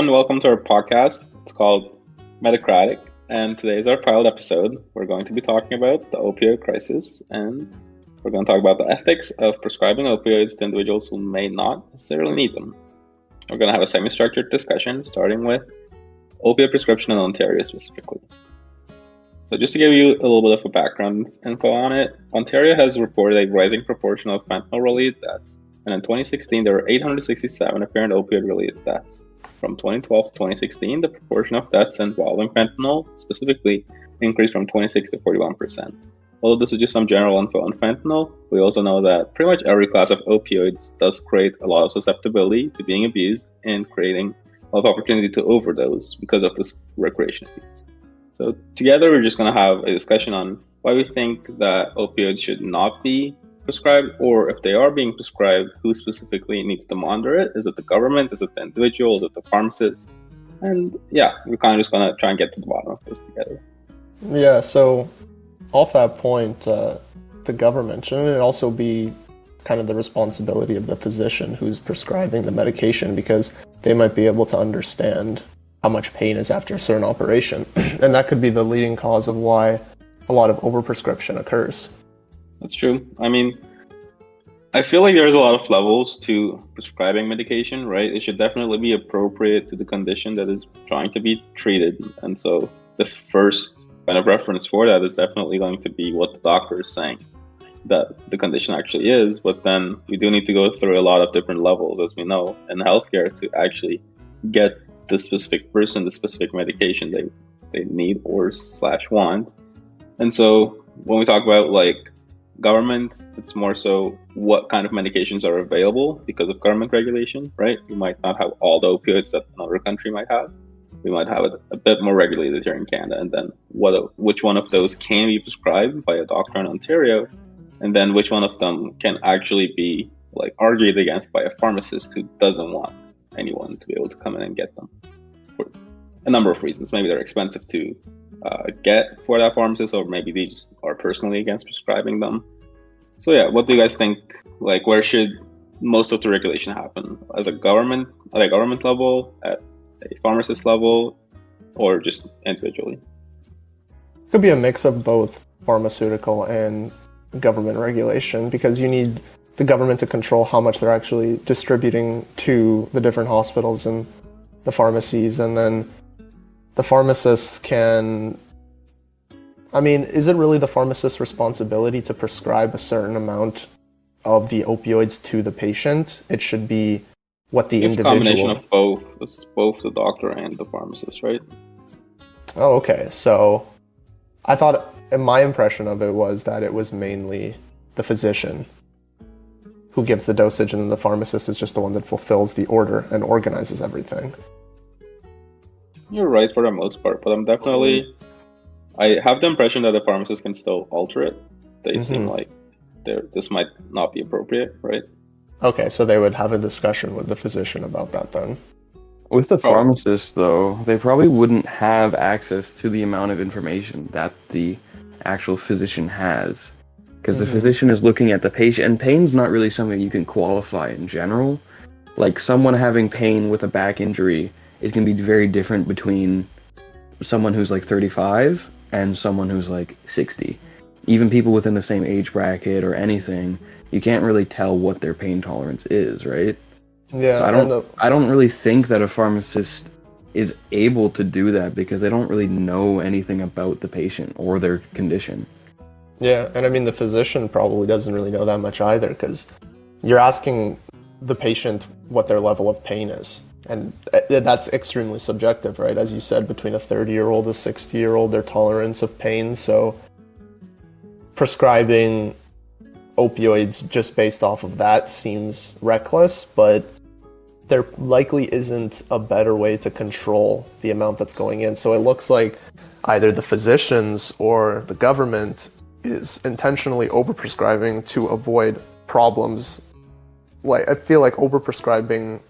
everyone. Welcome to our podcast. It's called Metacratic, and today is our pilot episode. We're going to be talking about the opioid crisis, and we're going to talk about the ethics of prescribing opioids to individuals who may not necessarily need them. We're going to have a semi-structured discussion, starting with opioid prescription in Ontario specifically. So just to give you a little bit of a background info on it, Ontario has reported a rising proportion of fentanyl-related deaths, and in 2016 there were 867 apparent opioid-related deaths. From 2012 to 2016, the proportion of deaths involving fentanyl specifically increased from 26 to 41%. Although this is just some general info on fentanyl, we also know that pretty much every class of opioids does create a lot of susceptibility to being abused and creating a lot of opportunity to overdose because of this recreational use. So together we're just going to have a discussion on why we think that opioids should not be prescribed, or if they are being prescribed, who specifically needs to monitor it. Is it the government? Is it the individual? Is it the pharmacist? And yeah, we're kind of just going to try and get to the bottom of this together. Yeah, so off that point, the government, shouldn't it also be kind of the responsibility of the physician who's prescribing the medication, because they might be able to understand how much pain is after a certain operation, and that could be the leading cause of why a lot of overprescription occurs. That's true. I mean, I feel like there's a lot of levels to prescribing medication, right? It should definitely be appropriate to the condition that is trying to be treated. And so the first kind of reference for that is definitely going to be what the doctor is saying that the condition actually is. But then we do need to go through a lot of different levels, as we know, in healthcare to actually get the specific person, the specific medication they need or / want. And so when we talk about like government, it's more so what kind of medications are available because of government regulation, right? We might not have all the opioids that another country might have. We might have it a bit more regulated here in Canada, and then which one of those can be prescribed by a doctor in Ontario, and then which one of them can actually be like argued against by a pharmacist who doesn't want anyone to be able to come in and get them for a number of reasons. Maybe they're expensive to get for that pharmacist, or maybe they just are personally against prescribing them. So yeah, what do you guys think? Like, where should most of the regulation happen? At a government level, at a pharmacist level, or just individually? It could be a mix of both pharmaceutical and government regulation, because you need the government to control how much they're actually distributing to the different hospitals and the pharmacies, and then the pharmacists can... I mean, is it really the pharmacist's responsibility to prescribe a certain amount of the opioids to the patient? It should be what the individual... It's a combination of both. It's both the doctor and the pharmacist, right? Oh, okay. So I thought, and my impression of it was that it was mainly the physician who gives the dosage, and the pharmacist is just the one that fulfills the order and organizes everything. You're right for the most part, but I have the impression that the pharmacist can still alter it. They seem like this might not be appropriate, right? Okay, so they would have a discussion with the physician about that then. With the pharmacist, though, they probably wouldn't have access to the amount of information that the actual physician has. Because the physician is looking at the patient, and pain's not really something you can qualify in general. Like, someone having pain with a back injury is going to be very different between someone who's like 35 and someone who's like 60. Even people within the same age bracket or anything, you can't really tell what their pain tolerance is, right? Yeah. So I don't really think that a pharmacist is able to do that, because they don't really know anything about the patient or their condition. Yeah, and I mean, the physician probably doesn't really know that much either, because you're asking the patient what their level of pain is. And that's extremely subjective, right? As you said, between a 30-year-old, a 60-year-old, their tolerance of pain. So prescribing opioids just based off of that seems reckless, but there likely isn't a better way to control the amount that's going in. So it looks like either the physicians or the government is intentionally overprescribing to avoid problems. Like, I feel like overprescribing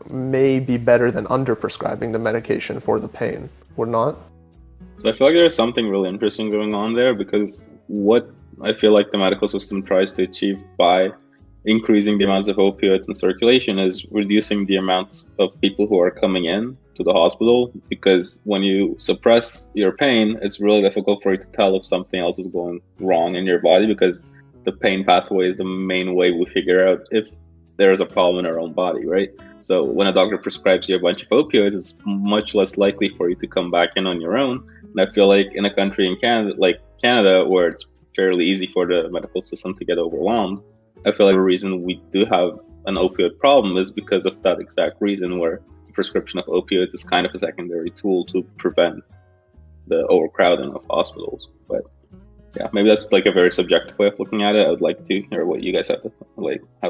may be better than underprescribing the medication for the pain, or not? So I feel like there's something really interesting going on there, because what I feel like the medical system tries to achieve by increasing the amounts of opioids in circulation is reducing the amounts of people who are coming in to the hospital, because when you suppress your pain, it's really difficult for you to tell if something else is going wrong in your body, because the pain pathway is the main way we figure out if there is a problem in our own body, right? So when a doctor prescribes you a bunch of opioids, it's much less likely for you to come back in on your own. And I feel like in a country in Canada, like Canada, where it's fairly easy for the medical system to get overwhelmed, I feel like the reason we do have an opioid problem is because of that exact reason, where the prescription of opioids is kind of a secondary tool to prevent the overcrowding of hospitals. But yeah, maybe that's like a very subjective way of looking at it. I would like to hear what you guys have to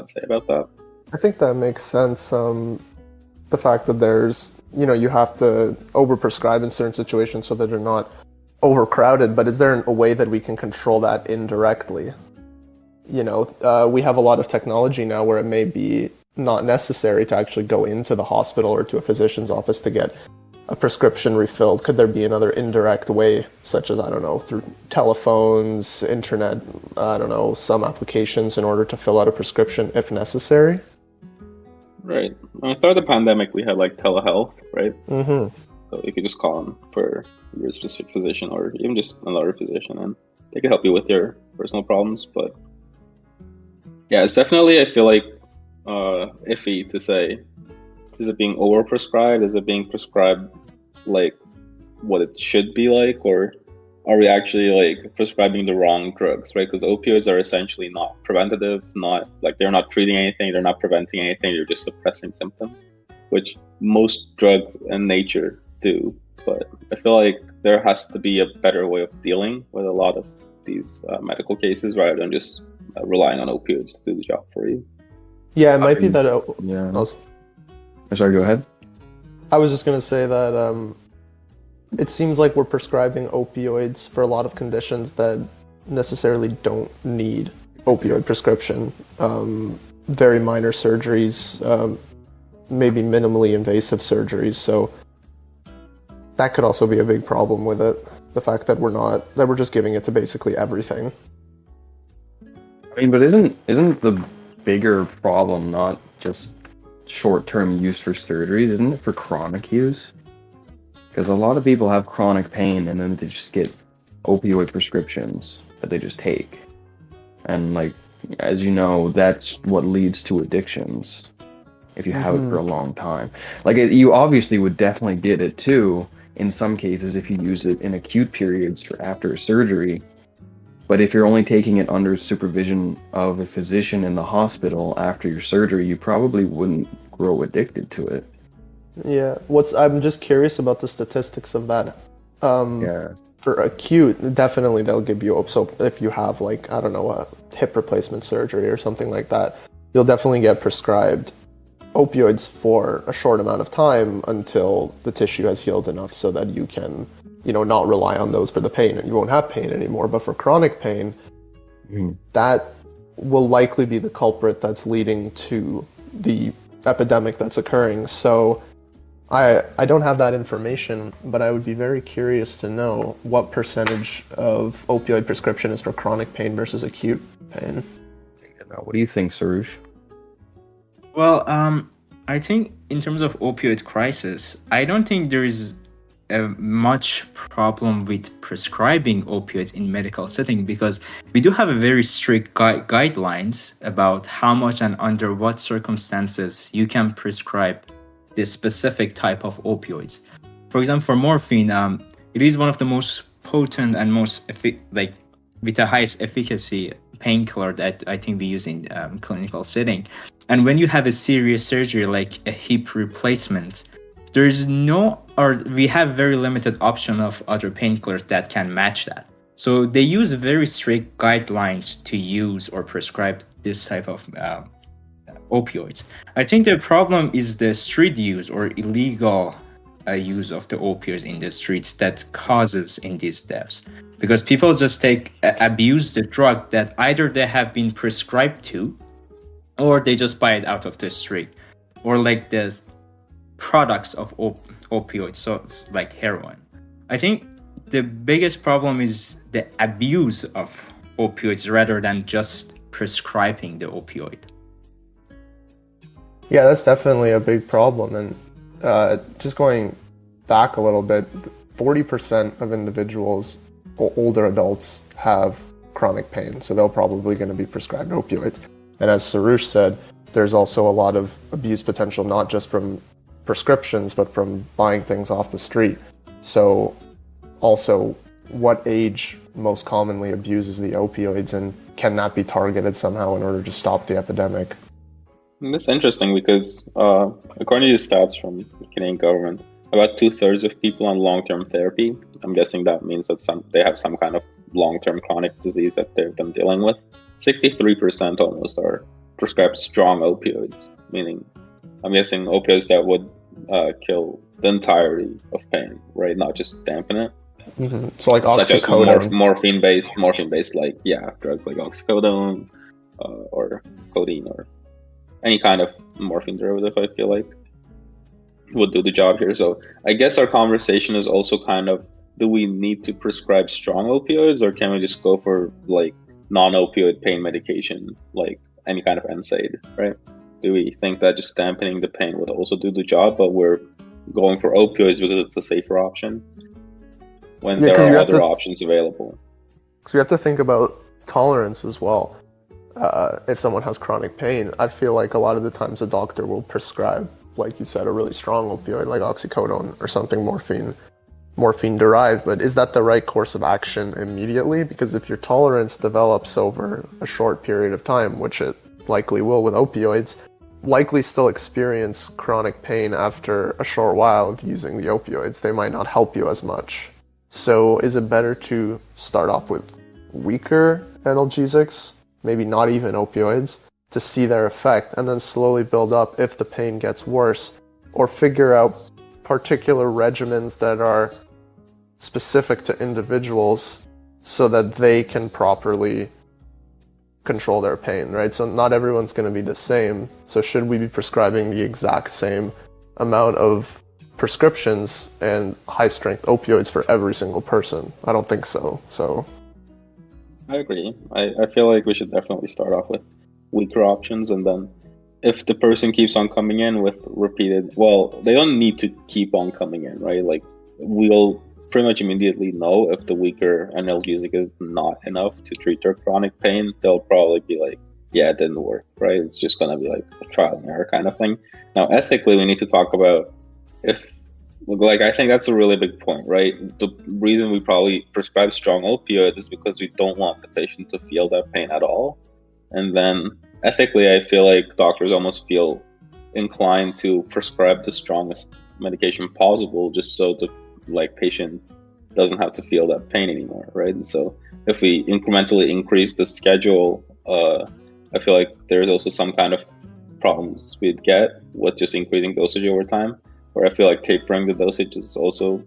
say about that. I think that makes sense. The fact that there's, you have to overprescribe in certain situations so that they're not overcrowded, but is there a way that we can control that indirectly? We have a lot of technology now where it may be not necessary to actually go into the hospital or to a physician's office to get a prescription refilled. Could there be another indirect way, such as, I don't know, through telephones, internet, I don't know, some applications in order to fill out a prescription if necessary? Right. Throughout the pandemic, we had like telehealth, right? Mm-hmm. So you could just call them for your specific physician or even just another physician, and they could help you with your personal problems. But yeah, it's definitely, I feel like, iffy to say, is it being overprescribed? Is it being prescribed like what it should be like? Or are we actually like prescribing the wrong drugs, right? Because opioids are essentially not preventative, not like they're not treating anything, they're not preventing anything, you're just suppressing symptoms, which most drugs in nature do. But I feel like there has to be a better way of dealing with a lot of these medical cases rather than just relying on opioids to do the job for you. Yeah, it might be that. Yeah. Sorry, go ahead. I was just going to say that it seems like we're prescribing opioids for a lot of conditions that necessarily don't need opioid prescription. Very minor surgeries, maybe minimally invasive surgeries. So that could also be a big problem with it. The fact that we're just giving it to basically everything. I mean, but isn't the bigger problem not just short-term use for surgeries? Isn't it for chronic use? Because a lot of people have chronic pain and then they just get opioid prescriptions that they just take. And like, as you know, that's what leads to addictions if you have it for a long time. Like, you obviously would definitely get it too in some cases if you use it in acute periods for after surgery. But if you're only taking it under supervision of a physician in the hospital after your surgery, you probably wouldn't grow addicted to it. Yeah, I'm just curious about the statistics of that. Yeah. For acute, definitely they'll give you, so if you have like, I don't know, a hip replacement surgery or something like that, you'll definitely get prescribed opioids for a short amount of time until the tissue has healed enough so that you can, not rely on those for the pain and you won't have pain anymore. But for chronic pain, that will likely be the culprit that's leading to the epidemic that's occurring. So I don't have that information, but I would be very curious to know what percentage of opioid prescription is for chronic pain versus acute pain. What do you think, Soroush? Well, I think in terms of opioid crisis, I don't think there is a much problem with prescribing opioids in medical setting, because we do have a very strict guidelines about how much and under what circumstances you can prescribe this specific type of opioids. For example, for morphine, it is one of the most potent and most with the highest efficacy painkiller that I think we use in clinical setting. And when you have a serious surgery like a hip replacement, we have very limited option of other painkillers that can match that. So they use very strict guidelines to use or prescribe this type of opioids. I think the problem is the street use or illegal use of the opioids in the streets that causes in these deaths, because people just abuse the drug that either they have been prescribed to, or they just buy it out of the street, or like the products of opioids, so it's like heroin. I think the biggest problem is the abuse of opioids rather than just prescribing the opioid. Yeah, that's definitely a big problem. And just going back a little bit, 40% of individuals, older adults, have chronic pain, so they're probably going to be prescribed opioids. And as Soroush said, there's also a lot of abuse potential, not just from prescriptions, but from buying things off the street. So also, what age most commonly abuses the opioids, and can that be targeted somehow in order to stop the epidemic? That's interesting because according to the stats from the Canadian government, about 2/3 of people on long-term therapy, I'm guessing that means that they have some kind of long-term chronic disease that they've been dealing with. 63% almost are prescribed strong opioids, meaning I'm guessing opioids that would kill the entirety of pain, right? Not just dampen it. Mm-hmm. So like Such as oxycodone. morphine-based, like drugs like oxycodone or codeine or any kind of morphine derivative. I feel like would do the job here. So I guess our conversation is also kind of: do we need to prescribe strong opioids, or can we just go for like non-opioid pain medication, like any kind of NSAID, right? Do we think that just dampening the pain would also do the job, but we're going for opioids because it's a safer option when there are other options available? Because we have to think about tolerance as well. If someone has chronic pain, I feel like a lot of the times a doctor will prescribe, like you said, a really strong opioid like oxycodone or something morphine derived. But is that the right course of action immediately? Because if your tolerance develops over a short period of time, which it likely will with opioids, likely still experience chronic pain after a short while of using the opioids. They might not help you as much. So is it better to start off with weaker analgesics, maybe not even opioids, to see their effect, and then slowly build up if the pain gets worse, or figure out particular regimens that are specific to individuals so that they can properly control their pain, right? So not everyone's going to be the same. So should we be prescribing the exact same amount of prescriptions and high-strength opioids for every single person? I don't think so. So I agree. I feel like we should definitely start off with weaker options, and then if the person keeps on coming in with repeated, well, they don't need to keep on coming in, right? Like, we'll pretty much immediately know if the weaker analgesic is not enough to treat their chronic pain. They'll probably be like, yeah, it didn't work, right? It's just going to be like a trial and error kind of thing. Now, ethically, we need to talk about if, like, I think that's a really big point, right? The reason we probably prescribe strong opioids is because we don't want the patient to feel that pain at all. And then ethically, I feel like doctors almost feel inclined to prescribe the strongest medication possible just so the patient doesn't have to feel that pain anymore, right? And so if we incrementally increase the schedule, I feel like there's also some kind of problems we'd get with just increasing dosage over time, where I feel like tapering the dosage is also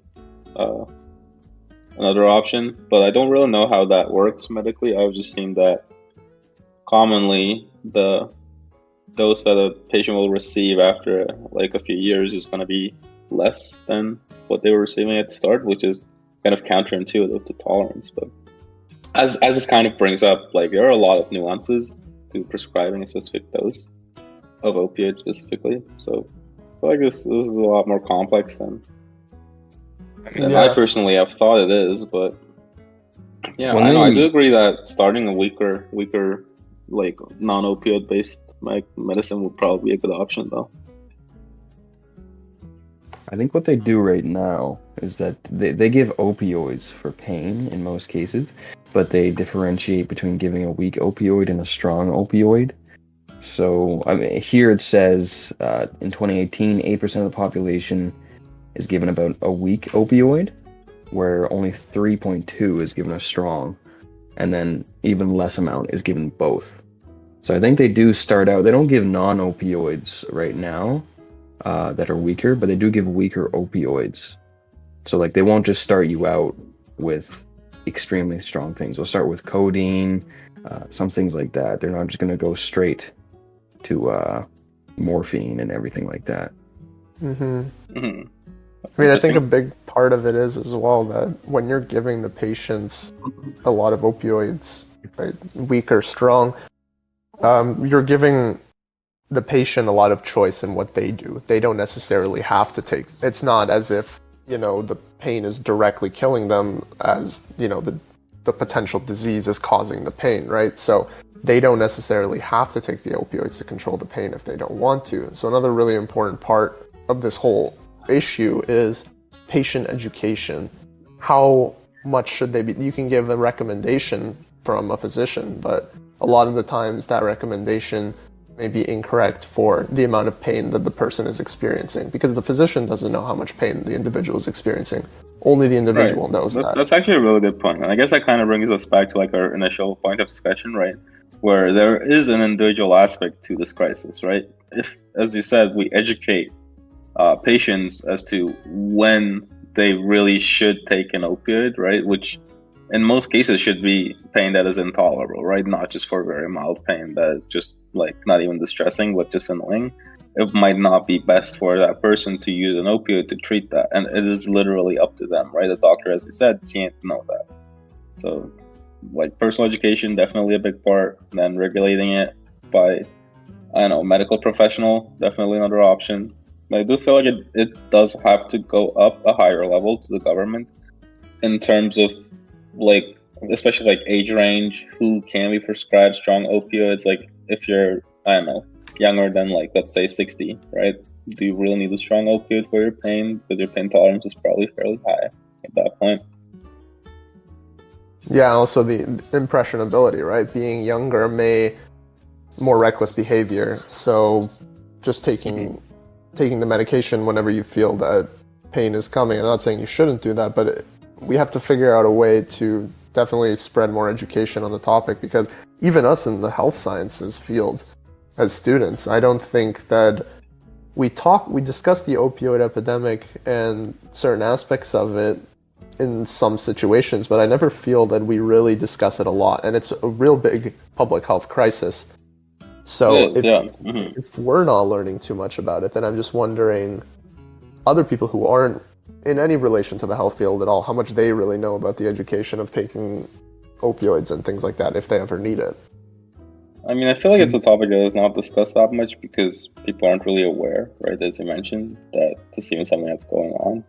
another option. But I don't really know how that works medically. I've just seen that commonly the dose that a patient will receive after like a few years is going to be less than what they were receiving at the start, which is kind of counterintuitive to tolerance. But as this kind of brings up, like, there are a lot of nuances to prescribing a specific dose of opioids specifically. So I feel like this is a lot more complex than I personally have thought it is. But yeah, I do agree that starting a weaker like non-opioid based medicine would probably be a good option, though. I think what they do right now is that they give opioids for pain in most cases, but they differentiate between giving a weak opioid and a strong opioid. So I mean, here it says in 2018, 8% of the population is given about a weak opioid, where only 3.2 is given a strong, and then even less amount is given both. So I think they do start out, they don't give non-opioids right now that are weaker, but they do give weaker opioids. So like they won't just start you out with extremely strong things. They'll start with codeine, some things like that. They're not just going to go straight to morphine and everything like that. Mm-hmm. Mm-hmm. I mean, I think a big part of it is as well that when you're giving the patients a lot of opioids, right, weak or strong, you're giving the patient a lot of choice in what they do. They don't necessarily have to take. It's not as if, the pain is directly killing them, as, the potential disease is causing the pain, right? So they don't necessarily have to take the opioids to control the pain if they don't want to. So another really important part of this whole issue is patient education. How much should they be? You can give a recommendation from a physician, but a lot of the times that recommendation may be incorrect for the amount of pain that the person is experiencing, because the physician doesn't know how much pain the individual is experiencing. Only the individual knows that. That's actually a really good point. And I guess that kind of brings us back to like our initial point of discussion, right? Where there is an individual aspect to this crisis, right? If, as you said, we educate patients as to when they really should take an opioid, right? Which in most cases should be pain that is intolerable, right? Not just for very mild pain that is just like not even distressing, but just annoying. It might not be best for that person to use an opioid to treat that. And it is literally up to them, right? The doctor, as he said, can't know that. So like personal education, definitely a big part. Then regulating it by, medical professional, definitely another option. But I do feel like it does have to go up a higher level to the government in terms of like, especially like age range, who can be prescribed strong opioids. Like if you're, younger than like, let's say 60, right? Do you really need a strong opioid for your pain? Because your pain tolerance is probably fairly high at that point. Yeah, also the impressionability, right? Being younger more reckless behavior. So just taking the medication whenever you feel that pain is coming. I'm not saying you shouldn't do that, but we have to figure out a way to definitely spread more education on the topic, because even us in the health sciences field as students, I don't think that we discuss the opioid epidemic and certain aspects of it in some situations, but I never feel that we really discuss it a lot, and it's a real big public health crisis. So if we're not learning too much about it, then I'm just wondering, other people who aren't in any relation to the health field at all, how much they really know about the education of taking opioids and things like that, if they ever need it. I mean, I feel like it's a topic that is not discussed that much because people aren't really aware, right? As you mentioned, that this even something that's going on.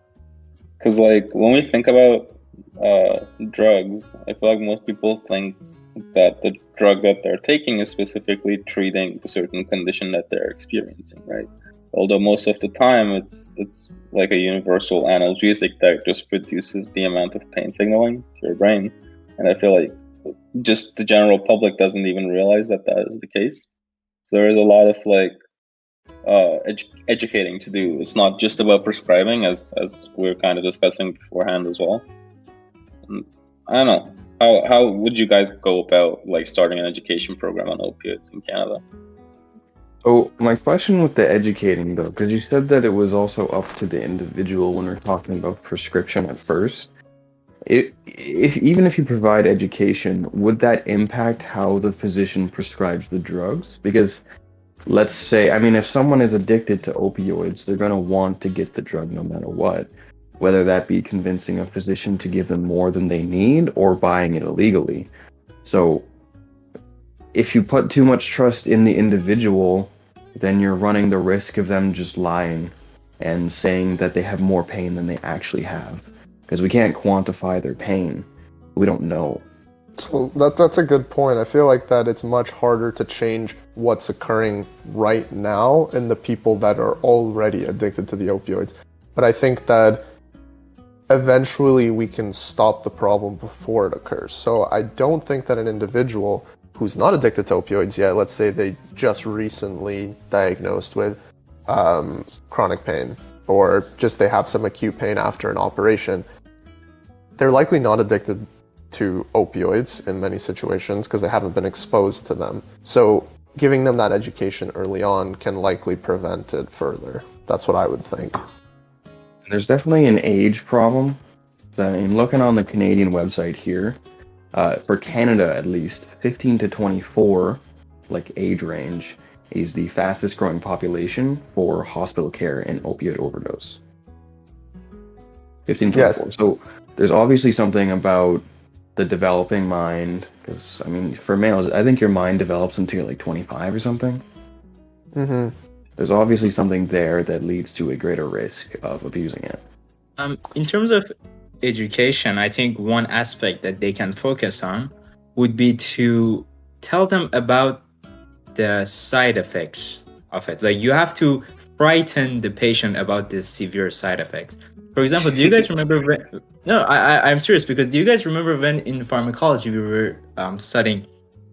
Because like when we think about drugs, I feel like most people think that the drug that they're taking is specifically treating a certain condition that they're experiencing, right? Although most of the time it's like a universal analgesic that just reduces the amount of pain signaling to your brain. And I feel like just the general public doesn't even realize that is the case. So there is a lot of like educating to do. It's not just about prescribing, as we were kind of discussing beforehand as well. I don't know. How would you guys go about like starting an education program on opioids in Canada? So my question with the educating though, because you said that it was also up to the individual when we're talking about prescription at first. Even if you provide education, would that impact how the physician prescribes the drugs? Because let's say, if someone is addicted to opioids, they're going to want to get the drug no matter what, whether that be convincing a physician to give them more than they need or buying it illegally. So if you put too much trust in the individual, then you're running the risk of them just lying and saying that they have more pain than they actually have. Because we can't quantify their pain. We don't know. So that's a good point. I feel like that it's much harder to change what's occurring right now in the people that are already addicted to the opioids. But I think that eventually we can stop the problem before it occurs. So I don't think that an individual who's not addicted to opioids yet, let's say they just recently diagnosed with chronic pain, or just they have some acute pain after an operation, they're likely not addicted to opioids in many situations because they haven't been exposed to them. So giving them that education early on can likely prevent it further. That's what I would think. There's definitely an age problem. Looking on the Canadian website here, for Canada at least, 15 to 24, like age range, is the fastest growing population for hospital care and opioid overdose. 15 to 24. Yes. So there's obviously something about the developing mind, because for males, I think your mind develops until you're like 25 or something. There's obviously something there that leads to a greater risk of abusing it. In terms of education, I think one aspect that they can focus on would be to tell them about the side effects of it. Like, you have to frighten the patient about the severe side effects. For example, do you guys remember when... No, I'm serious, because do you guys remember when in pharmacology we were studying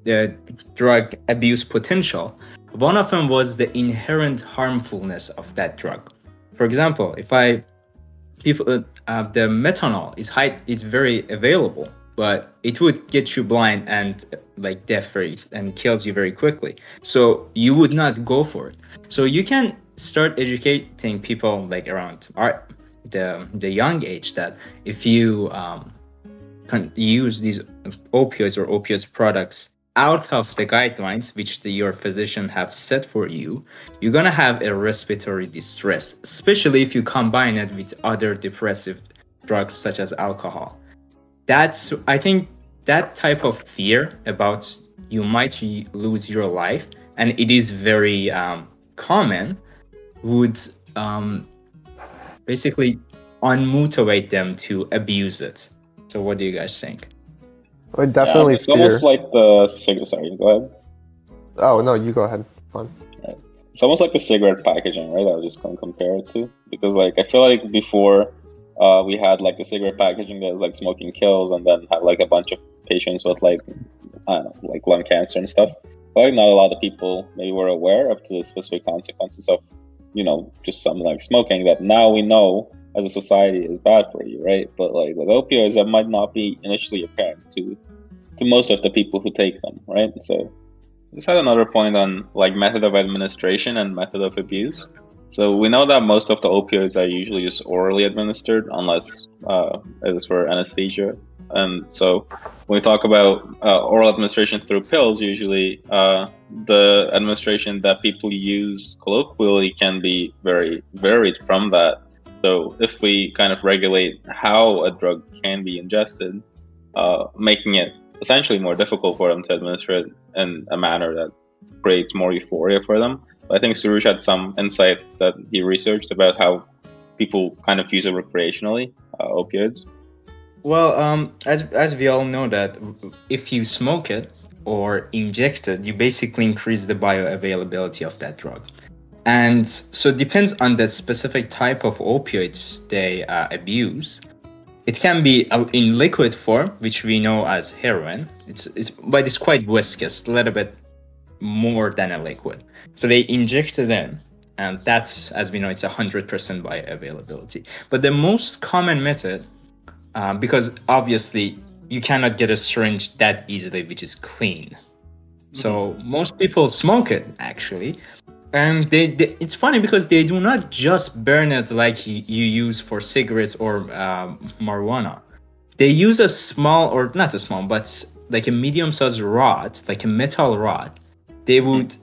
the drug abuse potential? One of them was the inherent harmfulness of that drug. For example, the methanol is it's very available, but it would get you blind and like deaf and kills you very quickly. So you would not go for it. So you can start educating people like around the young age that if you can use these opioids or opioid products out of the guidelines which your physician have set for you, you're gonna have a respiratory distress, especially if you combine it with other depressive drugs such as alcohol. I think that type of fear about you might lose your life, and it is very common, would basically unmotivate them to abuse it. So what do you guys think? I definitely it's almost like sorry, go ahead. Oh no, you go ahead. Fine. Right. It's almost like the cigarette packaging, right? I was just gonna compare it to, because like I feel like before we had like the cigarette packaging that was like smoking kills, and then had like a bunch of patients with like, I don't know, like lung cancer and stuff. But like, not a lot of people maybe were aware of the specific consequences of, just something like smoking that now we know as a society is bad for you, right? But like with opioids, that might not be initially apparent to most of the people who take them, right? So this had another point on like method of administration and method of abuse. So we know that most of the opioids are usually just orally administered, unless it is for anesthesia. And so when we talk about oral administration through pills, usually the administration that people use colloquially can be very varied from that. So if we kind of regulate how a drug can be ingested, making it essentially more difficult for them to administer it in a manner that creates more euphoria for them. But I think Soroush had some insight that he researched about how people kind of use it recreationally, opioids. Well, as we all know that if you smoke it or inject it, you basically increase the bioavailability of that drug. And so it depends on the specific type of opioids they abuse. It can be in liquid form, which we know as heroin. But it's quite viscous, a little bit more than a liquid. So they inject it in, and that's, as we know, it's 100% bioavailability. But the most common method, because obviously you cannot get a syringe that easily, which is clean. So most people smoke it, actually. And it's funny because they do not just burn it like you use for cigarettes or marijuana. They use a small, or not a small, but like a medium-sized rod, like a metal rod. They would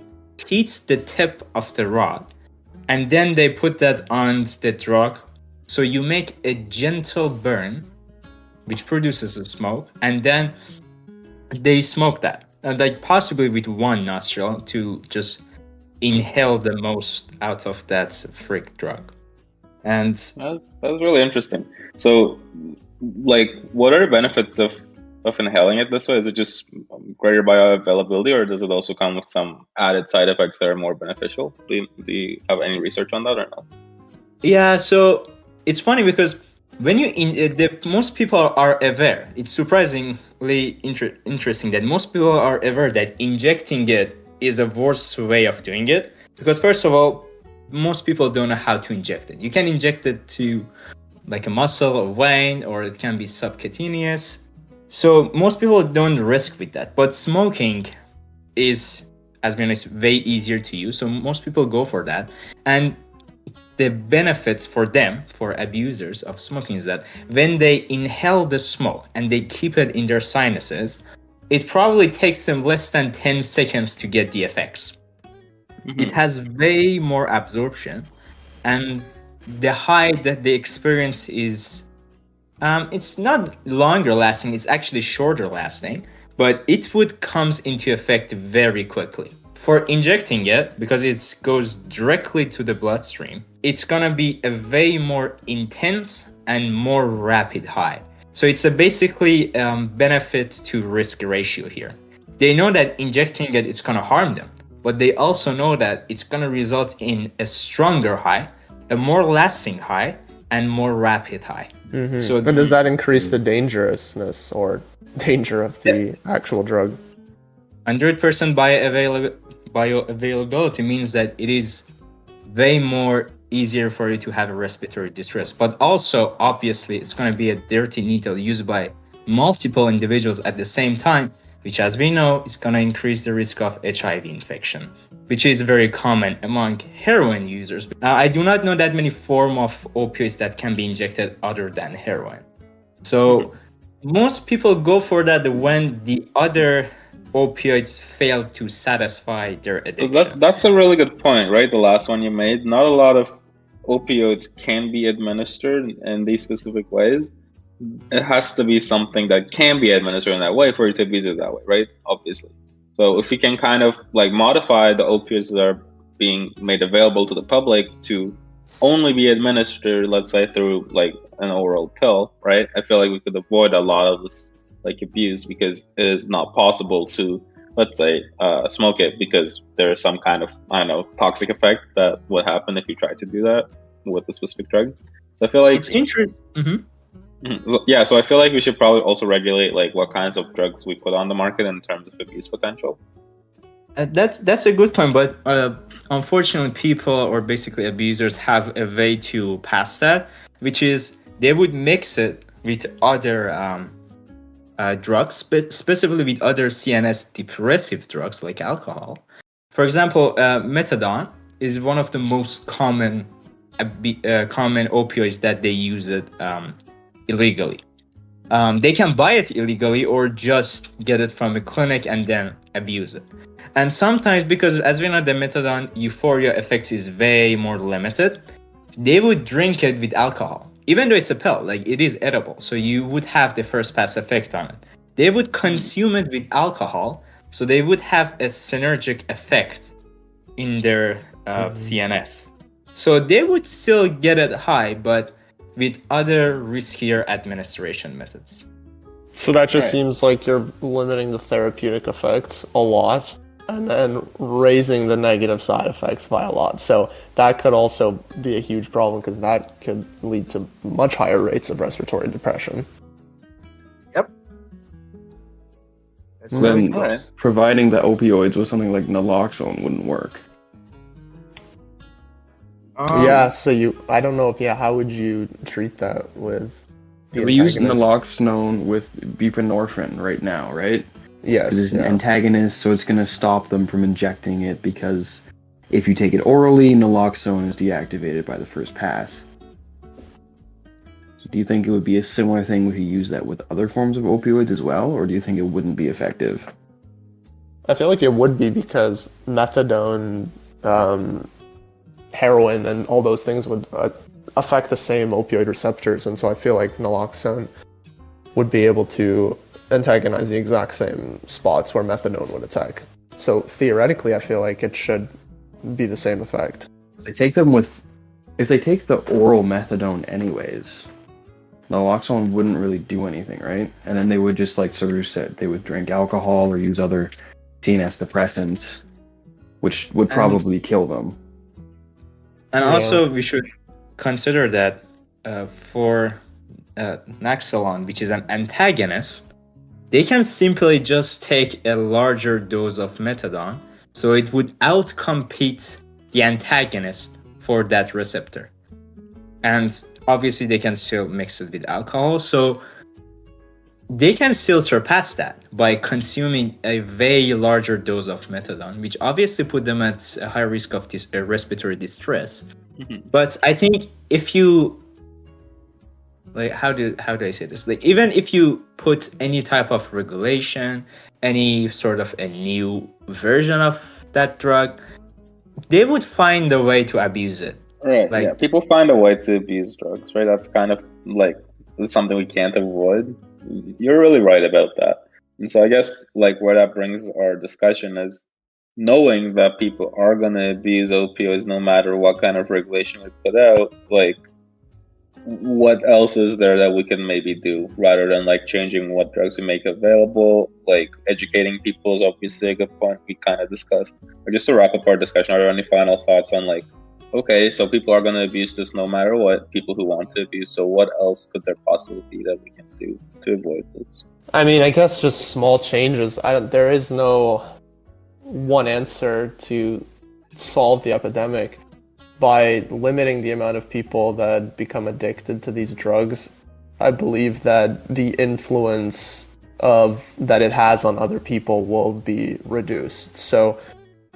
heat the tip of the rod, and then they put that on the drug. So you make a gentle burn, which produces a smoke, and then they smoke that, and like possibly with one nostril to just inhale the most out of that freak drug. And that's really interesting. So like, what are the benefits of inhaling it this way? Is it just greater bioavailability, or does it also come with some added side effects that are more beneficial? Do you have any research on that or no? Yeah, so it's funny because when most people are aware. It's surprisingly interesting that most people are aware that injecting it is a worse way of doing it, because first of all, most people don't know how to inject it. You can inject it to like a muscle or vein, or it can be subcutaneous. So most people don't risk with that. But smoking is, as we know, it's way easier to use. So most people go for that. And the benefits for them, for abusers of smoking, is that when they inhale the smoke and they keep it in their sinuses, it probably takes them less than 10 seconds to get the effects. It has way more absorption, and the high that they experience is, it's not longer lasting, it's actually shorter lasting, but it would comes into effect very quickly. for injecting it, because it goes directly to the bloodstream, it's gonna be a way more intense and more rapid high. So it's a basically benefit to risk ratio here. They know that injecting it, it's gonna harm them, but they also know that it's gonna result in a stronger high, a more lasting high, and more rapid high. Mm-hmm. So and does that increase the dangerousness or danger of the actual drug? 100% bioavailability means that it is way more easier for you to have a respiratory distress. But also, obviously, it's going to be a dirty needle used by multiple individuals at the same time, which, as we know, is going to increase the risk of HIV infection, which is very common among heroin users. I do not know that many forms of opioids that can be injected other than heroin. So most people go for that when the other opioids fail to satisfy their addiction. So that's a really good point, right? The last one you made. Not a lot of opioids can be administered in these specific ways. It has to be something that can be administered in that way for you to abuse it that way, right? Obviously. So if you can kind of like modify the opioids that are being made available to the public to only be administered, let's say through like an oral pill, right? I feel like we could avoid a lot of this like abuse, because it is not possible to, let's say, smoke it because there is some kind of, I don't know, toxic effect that would happen if you try to do that with a specific drug. So I feel like it's interesting. Yeah, so I feel like we should probably also regulate like what kinds of drugs we put on the market in terms of abuse potential. That's a good point, but unfortunately, people or basically abusers have a way to pass that, which is they would mix it with other drugs, specifically with other CNS depressive drugs like alcohol. For example, methadone is one of the most common opioids that they use it illegally. They can buy it illegally or just get it from a clinic and then abuse it. And sometimes, because as we know, the methadone euphoria effects is way more limited, they would drink it with alcohol. Even though it's a pill, like it is edible, so you would have the first pass effect on it. They would consume it with alcohol, so they would have a synergic effect in their CNS. So they would still get it high, but with other riskier administration methods. So that just seems like you're limiting the therapeutic effects a lot and then raising the negative side effects by a lot. So that could also be a huge problem, because that could lead to much higher rates of respiratory depression. Yep. So then providing the opioids with something like naloxone wouldn't work. Yeah, so I don't know if, how would you treat that with the we use naloxone with buprenorphine right now, right? Yes. It's an antagonist, so it's going to stop them from injecting it, because if you take it orally, naloxone is deactivated by the first pass. So do you think it would be a similar thing if you use that with other forms of opioids as well, or do you think it wouldn't be effective? I feel like it would be, because methadone, heroin, and all those things would affect the same opioid receptors, and so I feel like naloxone would be able to antagonize the exact same spots where methadone would attack. So theoretically, I feel like it should be the same effect. If they take the oral methadone anyways, naloxone wouldn't really do anything, right? And then they would just, like Soroush said, they would drink alcohol or use other CNS depressants, which would probably kill them. And also, we should consider that for Naxalon, which is an antagonist, they can simply just take a larger dose of methadone, so it would outcompete the antagonist for that receptor. And obviously, they can still mix it with alcohol, so they can still surpass that by consuming a way larger dose of methadone, which obviously put them at a high risk of respiratory distress. But I think if you, like, how do I say this? Like, even if you put any type of regulation, any sort of a new version of that drug, they would find a way to abuse it. Right. Like, yeah, people find a way to abuse drugs, right? That's kind of like, it's something we can't avoid. You're really right about that. And so I guess like where that brings our discussion is, knowing that people are gonna abuse opioids no matter what kind of regulation we put out, like, what else is there that we can maybe do rather than like changing what drugs we make available? Like educating people is obviously a good point we kind of discussed. Or just to wrap up our discussion, are there any final thoughts on like, okay, so people are going to abuse this no matter what, people who want to abuse, so what else could there possibly be that we can do to avoid this? I mean, I guess just small changes. There is no one answer to solve the epidemic. By limiting the amount of people that become addicted to these drugs, I believe that the influence that it has on other people will be reduced. So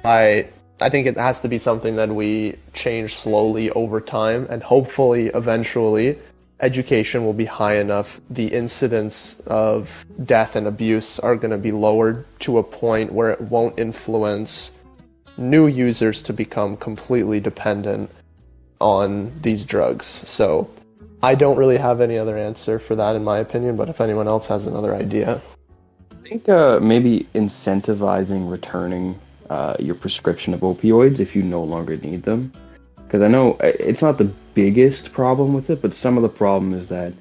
I think it has to be something that we change slowly over time, and hopefully eventually education will be high enough, the incidence of death and abuse are going to be lowered to a point where it won't influence new users to become completely dependent on these drugs. So I don't really have any other answer for that in my opinion, but if anyone else has another idea. I think maybe incentivizing returning your prescription of opioids if you no longer need them. Because I know it's not the biggest problem with it, but some of the problem is that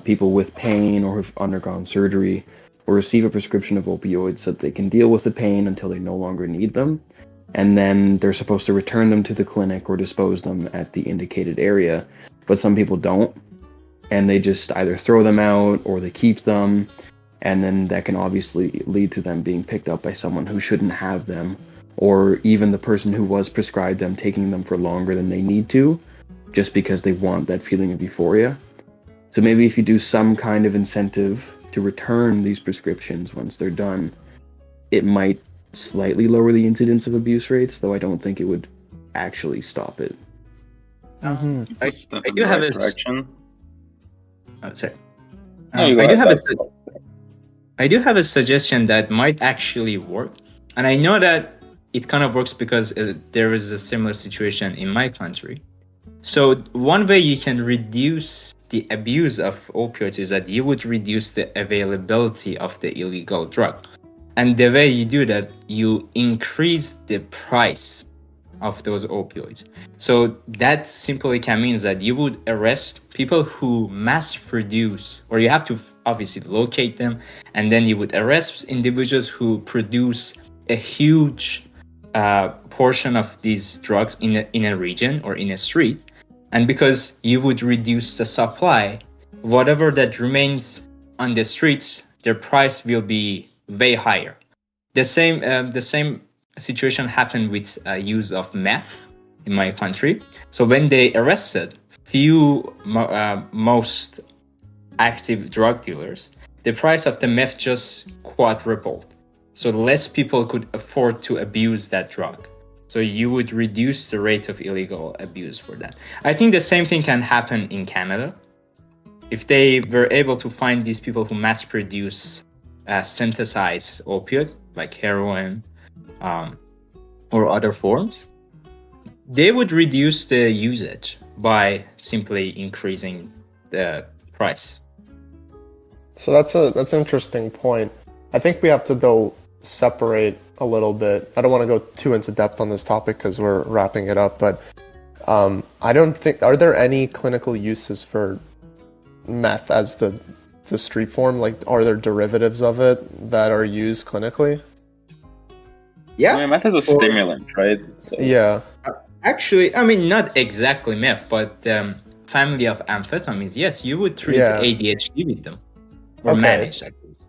people with pain or who've undergone surgery will receive a prescription of opioids so that they can deal with the pain until they no longer need them. And then they're supposed to return them to the clinic or dispose them at the indicated area. But some people don't. And they just either throw them out or they keep them. And then that can obviously lead to them being picked up by someone who shouldn't have them. Or even the person who was prescribed them taking them for longer than they need to, just because they want that feeling of euphoria. So maybe if you do some kind of incentive to return these prescriptions once they're done, it might slightly lower the incidence of abuse rates, though I don't think it would actually stop it. I do have a direction. Oh, sorry. No, you go ahead. I do have a suggestion that might actually work, and I know that it kind of works because there is a similar situation in my country. So one way you can reduce the abuse of opioids is that you would reduce the availability of the illegal drug. And the way you do that, you increase the price of those opioids. So that simply can mean that you would arrest people who mass produce, or you have to obviously locate them, and then you would arrest individuals who produce a huge portion of these drugs in a region or in a street. And because you would reduce the supply, whatever that remains on the streets, their price will be way higher. The same situation happened with use of meth in my country. So when they arrested most active drug dealers, the price of the meth just quadrupled. So less people could afford to abuse that drug. So you would reduce the rate of illegal abuse for that. I think the same thing can happen in Canada. If they were able to find these people who mass produce synthesized opioids like heroin or other forms, they would reduce the usage by simply increasing the price. So that's an interesting point. I think we have to though separate a little bit. I don't want to go too into depth on this topic because we're wrapping it up, but I don't think, are there any clinical uses for meth as the street form? Like, are there derivatives of it that are used clinically? Yeah. I mean, meth is a stimulant, right? So. Yeah. Actually, I mean, not exactly meth, but family of amphetamines. Yes, you would treat ADHD with them. Or manage, at least.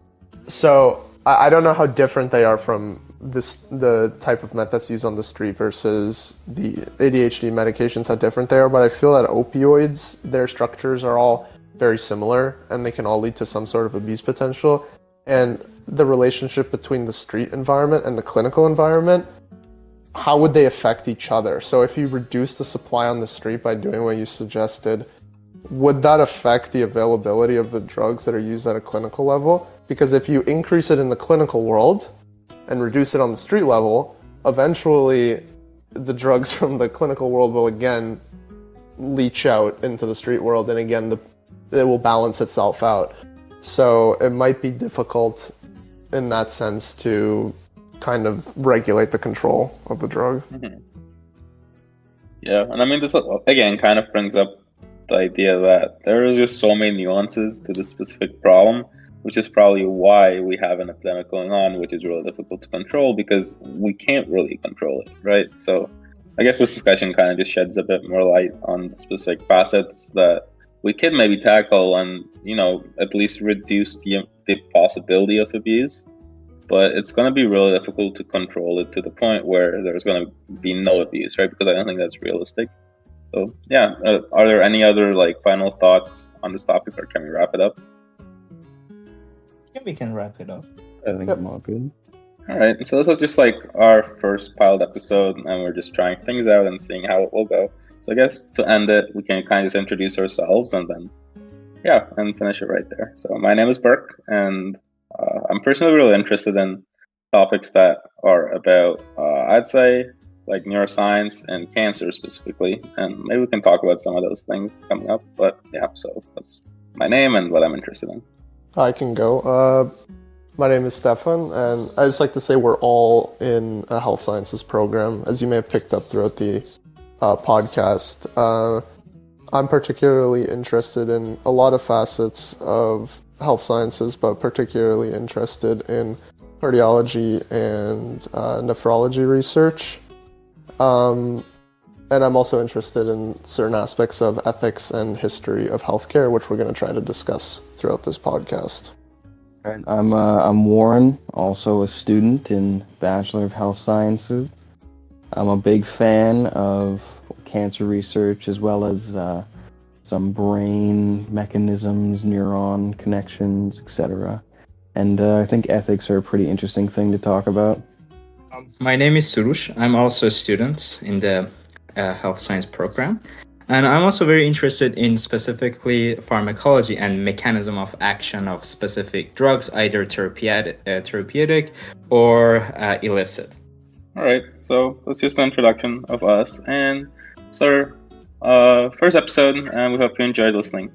So, I don't know how different they are from the type of meth that's used on the street versus the ADHD medications, how different they are, but I feel that opioids, their structures are all very similar and they can all lead to some sort of abuse potential. And the relationship between the street environment and the clinical environment, how would they affect each other? So if you reduce the supply on the street by doing what you suggested, would that affect the availability of the drugs that are used at a clinical level? Because if you increase it in the clinical world and reduce it on the street level, eventually the drugs from the clinical world will again leach out into the street world, and again it will balance itself out. So it might be difficult in that sense to kind of regulate the control of the drug. Mm-hmm. Yeah, and I mean, this again kind of brings up the idea that there is just so many nuances to this specific problem, which is probably why we have an epidemic going on, which is really difficult to control because we can't really control it, right? So I guess this discussion kind of just sheds a bit more light on the specific facets that we can maybe tackle and, at least reduce the possibility of abuse. But it's going to be really difficult to control it to the point where there's going to be no abuse, right? Because I don't think that's realistic. So, yeah. Are there any other final thoughts on this topic, or can we wrap it up? Yeah, we can wrap it up. I think I'm all good. All right. So this was just our first pilot episode, and we're just trying things out and seeing how it will go. So I guess to end it, we can kind of just introduce ourselves and then, and finish it right there. So my name is Berk, and I'm personally really interested in topics that are about, I'd say, neuroscience and cancer specifically, and maybe we can talk about some of those things coming up. But so that's my name and what I'm interested in. I can go. My name is Stefan, and I just like to say we're all in a health sciences program, as you may have picked up throughout the podcast. I'm particularly interested in a lot of facets of health sciences, but particularly interested in cardiology and nephrology research. And I'm also interested in certain aspects of ethics and history of healthcare, which we're going to try to discuss throughout this podcast. All right, I'm Warren, also a student in Bachelor of Health Sciences. I'm a big fan of cancer research as well as some brain mechanisms, neuron connections, etc. And I think ethics are a pretty interesting thing to talk about. My name is Soroush. I'm also a student in the health science program. And I'm also very interested in specifically pharmacology and mechanism of action of specific drugs, either therapeutic or illicit. All right, so that's just an introduction of us. And so, first episode, and we hope you enjoyed listening.